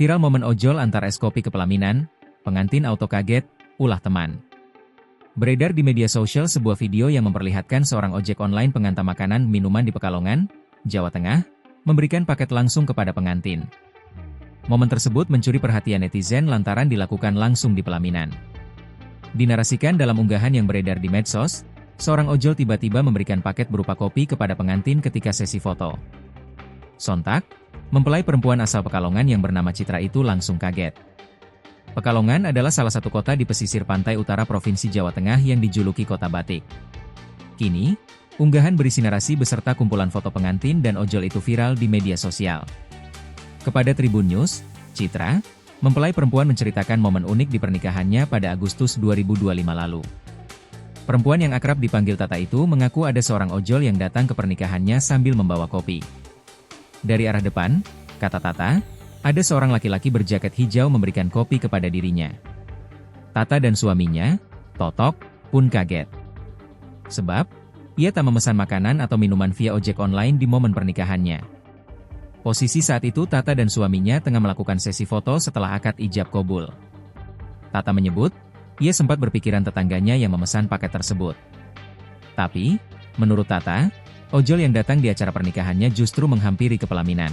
Viral momen ojol antar es kopi ke pelaminan, pengantin auto kaget, ulah teman. Beredar di media sosial sebuah video yang memperlihatkan seorang ojek online pengantar makanan minuman di Pekalongan, Jawa Tengah, memberikan paket langsung kepada pengantin. Momen tersebut mencuri perhatian netizen lantaran dilakukan langsung di pelaminan. Dinarasikan dalam unggahan yang beredar di medsos, seorang ojol tiba-tiba memberikan paket berupa kopi kepada pengantin ketika sesi foto. Sontak, mempelai perempuan asal Pekalongan yang bernama Citra itu langsung kaget. Pekalongan adalah salah satu kota di pesisir pantai utara Provinsi Jawa Tengah yang dijuluki Kota Batik. Kini, unggahan berisi narasi beserta kumpulan foto pengantin dan ojol itu viral di media sosial. Kepada Tribun News, Citra, mempelai perempuan menceritakan momen unik di pernikahannya pada Agustus 2025 lalu. Perempuan yang akrab dipanggil Tata itu mengaku ada seorang ojol yang datang ke pernikahannya sambil membawa kopi. Dari arah depan, kata Tata, ada seorang laki-laki berjaket hijau memberikan kopi kepada dirinya. Tata dan suaminya, Totok, pun kaget. Sebab, ia tak memesan makanan atau minuman via ojek online di momen pernikahannya. Posisi saat itu Tata dan suaminya tengah melakukan sesi foto setelah akad ijab kabul. Tata menyebut, ia sempat berpikiran tetangganya yang memesan paket tersebut. Tapi, menurut Tata, ojol yang datang di acara pernikahannya justru menghampiri ke pelaminan.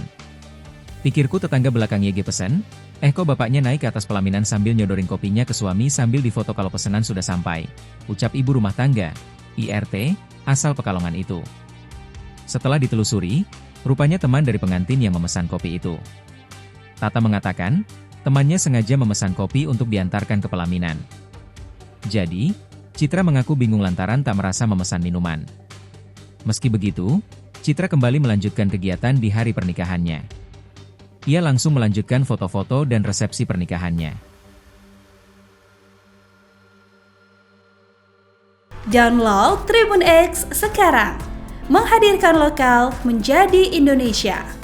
Pikirku tetangga belakang YG pesen, kok bapaknya naik ke atas pelaminan sambil nyodorin kopinya ke suami sambil difoto kalau pesanan sudah sampai. Ucap ibu rumah tangga, IRT, asal Pekalongan itu. Setelah ditelusuri, rupanya teman dari pengantin yang memesan kopi itu. Tata mengatakan, temannya sengaja memesan kopi untuk diantarkan ke pelaminan. Jadi, Citra mengaku bingung lantaran tak merasa memesan minuman. Meski begitu, Citra kembali melanjutkan kegiatan di hari pernikahannya. Ia langsung melanjutkan foto-foto dan resepsi pernikahannya. Download Tribun X sekarang, menghadirkan lokal menjadi Indonesia.